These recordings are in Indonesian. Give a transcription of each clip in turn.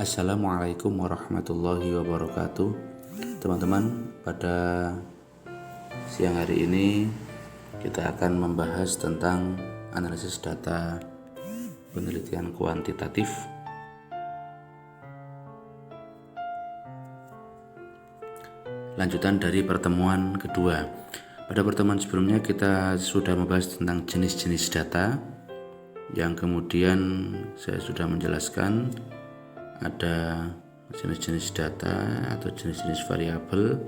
Assalamualaikum warahmatullahi wabarakatuh. Teman-teman, pada siang hari ini kita akan membahas tentang analisis data penelitian kuantitatif. Lanjutan dari pertemuan kedua. Pada pertemuan sebelumnya kita sudah membahas tentang jenis-jenis data, yang kemudian saya sudah menjelaskan ada jenis-jenis data atau jenis-jenis variabel,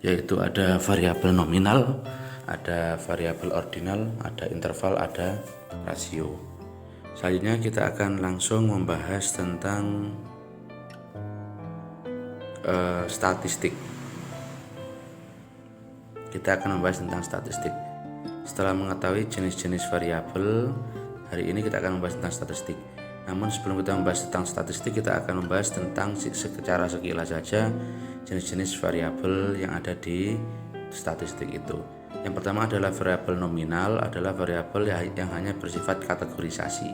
yaitu ada variabel nominal, ada variabel ordinal, ada interval, ada rasio. Selanjutnya kita akan langsung membahas tentang statistik. Kita akan membahas tentang statistik. Setelah mengetahui jenis-jenis variabel, hari ini kita akan membahas tentang statistik. Namun sebelum kita membahas tentang statistik, kita akan membahas tentang secara sekilas saja jenis-jenis variabel yang ada di statistik itu. Yang pertama adalah variabel nominal, adalah variabel yang hanya bersifat kategorisasi.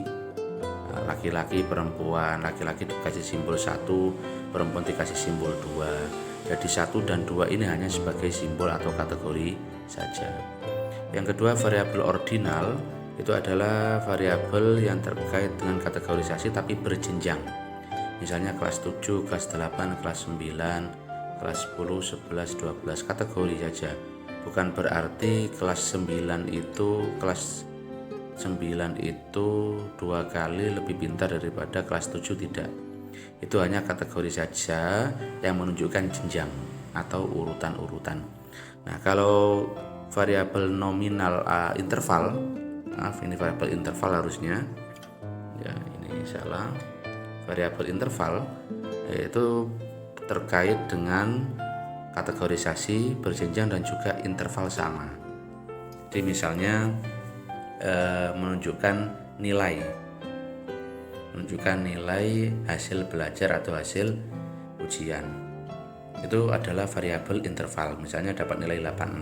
Laki-laki, perempuan, laki-laki dikasih simbol 1, perempuan dikasih simbol 2. Jadi 1 dan 2 ini hanya sebagai simbol atau kategori saja. Yang kedua, variabel ordinal itu adalah variabel yang terkait dengan kategorisasi tapi berjenjang. Misalnya kelas 7, kelas 8, kelas 9, kelas 10, 11, 12, kategori saja. Bukan berarti kelas 9 itu 2 kali lebih pintar daripada kelas 7, tidak. Itu hanya kategori saja yang menunjukkan jenjang atau urutan-urutan. Nah, kalau variabel nominal interval, ini variabel interval harusnya, ya ini salah, variabel interval yaitu terkait dengan kategorisasi, berjenjang, dan juga interval sama. Jadi misalnya menunjukkan nilai hasil belajar atau hasil ujian, itu adalah variabel interval. Misalnya dapat nilai 86,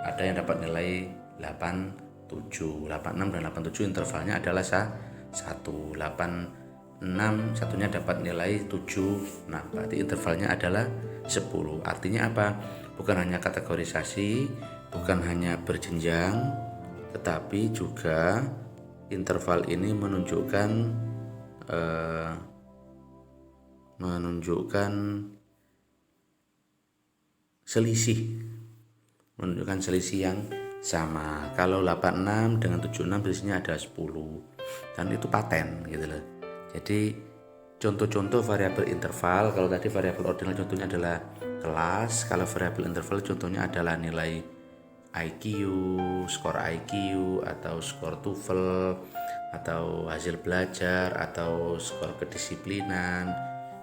ada yang dapat nilai 86 dan 87, intervalnya adalah 1, 86 satunya dapat nilai 7, nah berarti intervalnya adalah 10. Artinya apa? Bukan hanya kategorisasi, bukan hanya berjenjang, tetapi juga interval ini menunjukkan selisih yang sama. Kalau 86 dengan 76 biasanya ada 10, dan itu paten gitu loh. Jadi contoh-contoh variabel interval, kalau tadi variabel ordinal contohnya adalah kelas, kalau variabel interval contohnya adalah nilai IQ, skor IQ, atau skor TOEFL, atau hasil belajar, atau skor kedisiplinan.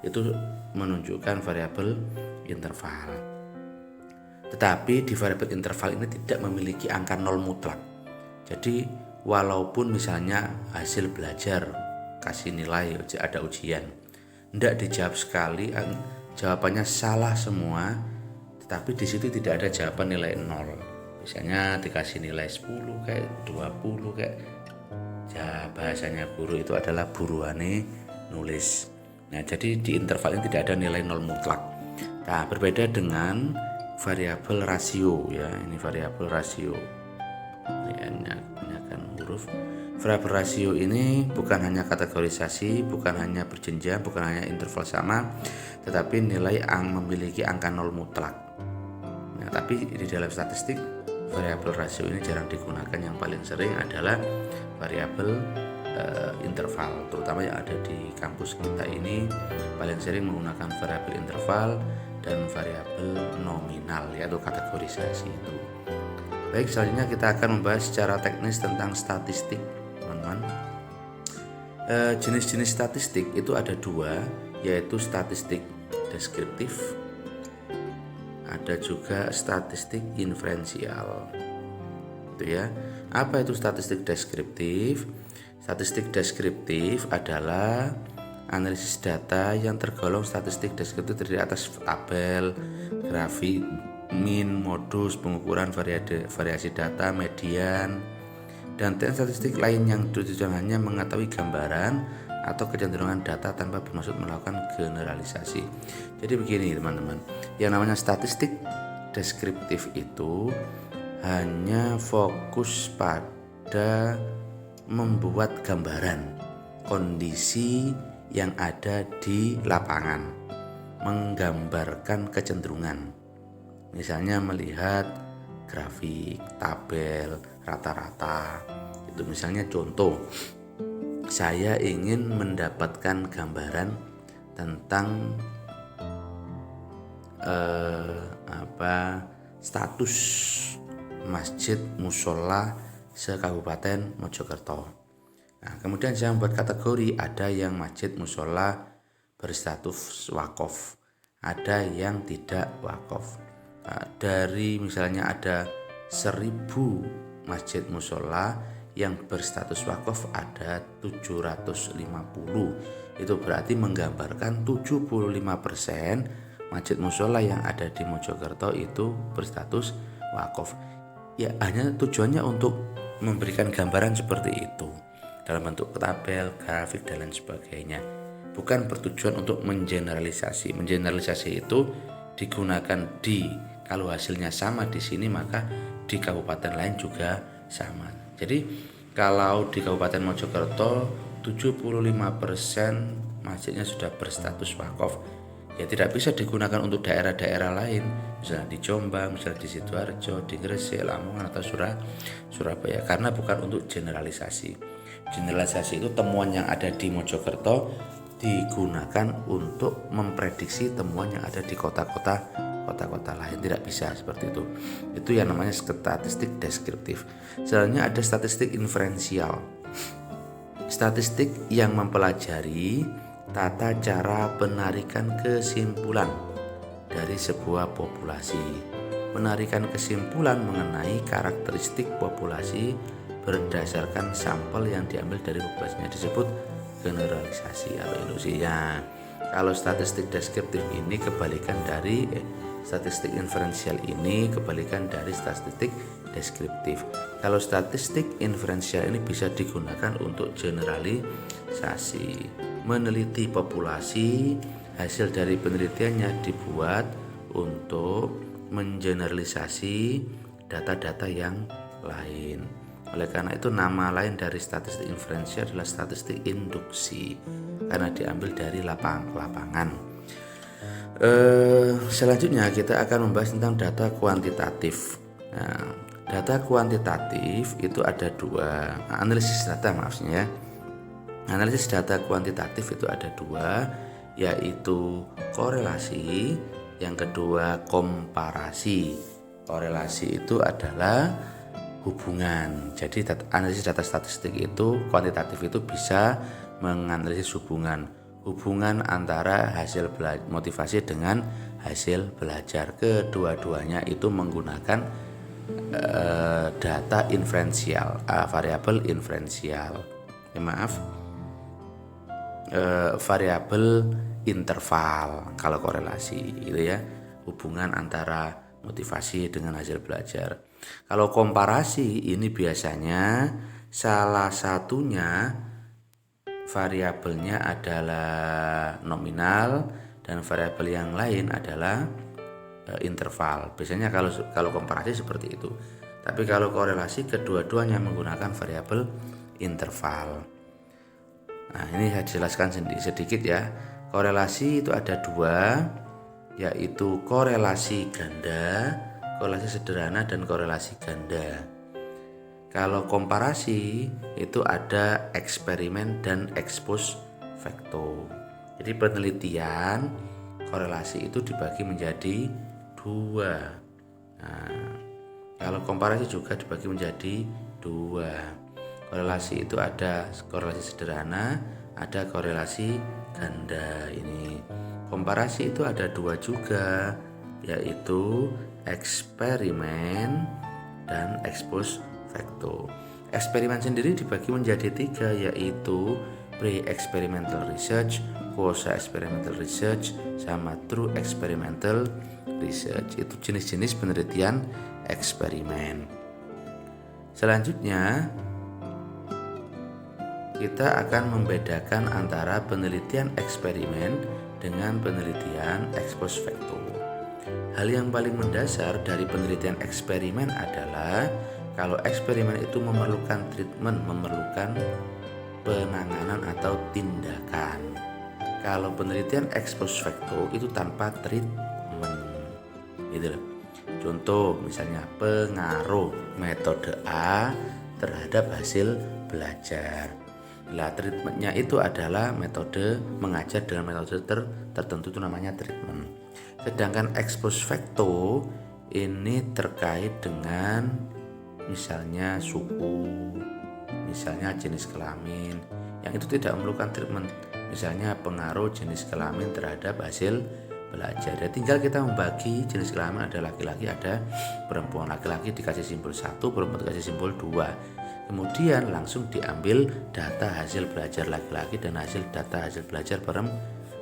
Itu menunjukkan variabel interval. Tetapi di variabel interval ini tidak memiliki angka 0 mutlak. Jadi walaupun misalnya hasil belajar kasih nilai, ada ujian, tidak dijawab sekali, jawabannya salah semua, tetapi di situ tidak ada jawaban nilai 0. Misalnya dikasih nilai 10 kayak 20 kayak, ya bahasanya guru itu adalah buruane nulis. Nah, jadi di interval ini tidak ada nilai 0 mutlak. Nah, berbeda dengan variabel rasio, ya ini variabel rasio. Ini akan huruf. Variabel rasio ini bukan hanya kategorisasi, bukan hanya berjenjang, bukan hanya interval sama, tetapi nilai memiliki angka 0 mutlak. Nah, tapi di dalam statistik variabel rasio ini jarang digunakan. Yang paling sering adalah variabel interval, terutama yang ada di kampus kita ini paling sering menggunakan variabel interval dan variabel nominal, yaitu kategorisasi itu. Baik, selanjutnya kita akan membahas secara teknis tentang statistik, teman-teman. Jenis-jenis statistik itu ada 2, yaitu statistik deskriptif, ada juga statistik inferensial. Itu ya. Apa itu statistik deskriptif? Statistik deskriptif adalah analisis data yang tergolong statistik deskriptif terdiri atas tabel, grafik, min, modus, pengukuran variasi data, median, Dan teknik statistik lain yang tujuan hanya mengetahui gambaran atau kecenderungan data tanpa bermaksud melakukan generalisasi. Jadi begini teman-teman, yang namanya statistik deskriptif itu hanya fokus pada membuat gambaran kondisi yang ada di lapangan, menggambarkan kecenderungan. Misalnya melihat grafik, tabel, rata-rata. Itu misalnya contoh, saya ingin mendapatkan gambaran tentang status masjid musola se-Kabupaten Mojokerto. Nah, kemudian saya membuat kategori, ada yang masjid musola berstatus wakaf, ada yang tidak wakaf. Nah, dari misalnya ada 1000 masjid musola yang berstatus wakaf ada 750. Itu berarti menggambarkan 75% masjid musola yang ada di Mojokerto itu berstatus wakaf. Ya, hanya tujuannya untuk memberikan gambaran seperti itu dalam bentuk tabel, grafik dan lain sebagainya. Bukan bertujuan untuk mengeneralisasi. Mengeneralisasi itu digunakan kalau hasilnya sama di sini maka di kabupaten lain juga sama. Jadi kalau di Kabupaten Mojokerto 75% masjidnya sudah berstatus wakaf, ya tidak bisa digunakan untuk daerah-daerah lain, misalnya di Jombang, misalnya di Sidoarjo, di Gresik, Lamongan atau Surabaya, karena bukan untuk generalisasi. Generalisasi itu temuan yang ada di Mojokerto digunakan untuk memprediksi temuan yang ada di kota-kota lain, tidak bisa seperti itu. Itu yang namanya statistik deskriptif. Selanjutnya ada statistik inferensial. Statistik yang mempelajari tata cara penarikan kesimpulan dari sebuah populasi. Penarikan kesimpulan mengenai karakteristik populasi berdasarkan sampel yang diambil dari populasinya disebut generalisasi atau induksi. Ya, kalau statistik deskriptif ini kebalikan dari statistik inferensial ini kebalikan dari statistik deskriptif. Kalau statistik inferensial ini bisa digunakan untuk generalisasi, meneliti populasi, hasil dari penelitiannya dibuat untuk mengeneralisasi data-data yang lain. Oleh karena itu nama lain dari statistik inferensial adalah statistik induksi karena diambil dari lapangan. Selanjutnya kita akan membahas tentang data kuantitatif. Nah, data kuantitatif itu ada dua, analisis data maksudnya. Analisis data kuantitatif itu ada dua, yaitu korelasi, yang kedua komparasi. Korelasi itu adalah hubungan. Jadi analisis data statistik itu kuantitatif itu bisa menganalisis hubungan antara hasil motivasi dengan hasil belajar. Kedua-duanya itu menggunakan data inferensial, variabel inferensial. Variabel interval kalau korelasi itu ya, hubungan antara motivasi dengan hasil belajar. Kalau komparasi ini biasanya salah satunya variabelnya adalah nominal dan variabel yang lain adalah interval. Biasanya kalau komparasi seperti itu. Tapi kalau korelasi kedua-duanya menggunakan variabel interval. Nah, ini saya jelaskan sedikit ya. Korelasi itu ada dua, yaitu korelasi ganda, korelasi sederhana dan korelasi ganda. Kalau komparasi itu ada eksperimen dan ex-post facto. Jadi penelitian korelasi itu dibagi menjadi dua. Nah, kalau komparasi juga dibagi menjadi dua. Korelasi itu ada korelasi sederhana, ada korelasi ganda. Ini komparasi itu ada dua juga, yaitu eksperimen dan ex-post facto. Eksperimen sendiri dibagi menjadi tiga, yaitu pre-experimental research, quasi-experimental research, sama true experimental research. Itu jenis-jenis penelitian eksperimen. Selanjutnya kita akan membedakan antara penelitian eksperimen dengan penelitian ex post facto. Hal yang paling mendasar dari penelitian eksperimen adalah kalau eksperimen itu memerlukan treatment, memerlukan penanganan atau tindakan. Kalau penelitian ex post facto itu tanpa treatment, gitu loh. Contoh misalnya pengaruh metode A terhadap hasil belajar. Nah, treatmentnya itu adalah metode mengajar dengan metode tertentu, itu namanya treatment. Sedangkan ex post facto ini terkait dengan misalnya suku, misalnya jenis kelamin, yang itu tidak memerlukan treatment. Misalnya pengaruh jenis kelamin terhadap hasil belajar. Jadi tinggal kita membagi jenis kelamin, ada laki-laki, ada perempuan. Laki-laki dikasih simbol 1, perempuan dikasih simbol 2. Kemudian langsung diambil data hasil belajar laki-laki dan data hasil belajar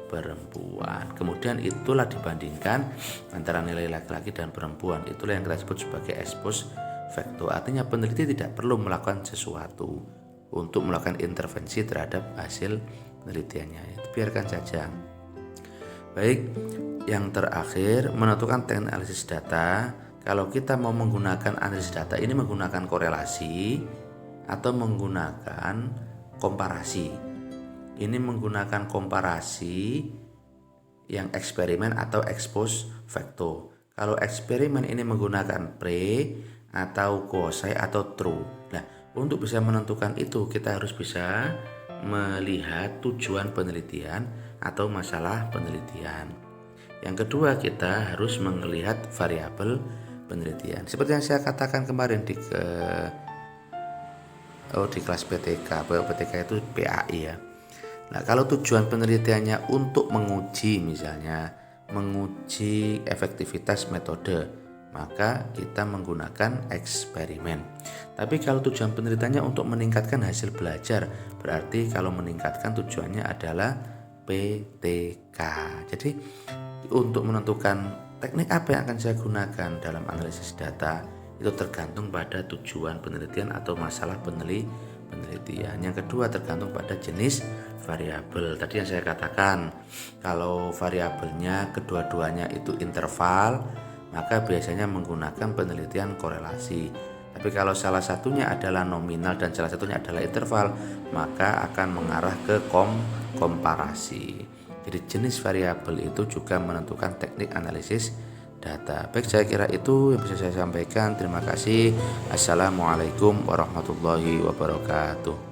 perempuan. Kemudian itulah dibandingkan antara nilai laki-laki dan perempuan. Itulah yang kita sebut sebagai ex post facto. Artinya peneliti tidak perlu melakukan sesuatu untuk melakukan intervensi terhadap hasil penelitiannya. Itu biarkan saja. Baik, yang terakhir menentukan teknik analisis data. Kalau kita mau menggunakan analisis data ini menggunakan korelasi atau menggunakan komparasi. Ini menggunakan komparasi yang eksperimen atau ex post facto. Kalau eksperimen ini menggunakan pre atau quasi atau true. Nah, untuk bisa menentukan itu kita harus bisa melihat tujuan penelitian atau masalah penelitian. Yang kedua, kita harus melihat variabel penelitian. Seperti yang saya katakan kemarin di kelas PTK, bahwa PTK itu PAI ya. Nah, kalau tujuan penelitiannya untuk menguji, misalnya menguji efektivitas metode, maka kita menggunakan eksperimen. Tapi kalau tujuan penelitiannya untuk meningkatkan hasil belajar, berarti kalau meningkatkan tujuannya adalah PTK. Jadi untuk menentukan teknik apa yang akan saya gunakan dalam analisis data itu tergantung pada tujuan penelitian atau masalah penelitian. Yang kedua tergantung pada jenis variabel. Tadi yang saya katakan, kalau variabelnya kedua-duanya itu interval, maka biasanya menggunakan penelitian korelasi. Tapi kalau salah satunya adalah nominal dan salah satunya adalah interval, maka akan mengarah ke komparasi. Jadi jenis variabel itu juga menentukan teknik analisis data. Baik, saya kira itu yang bisa saya sampaikan. Terima kasih. Assalamualaikum warahmatullahi wabarakatuh.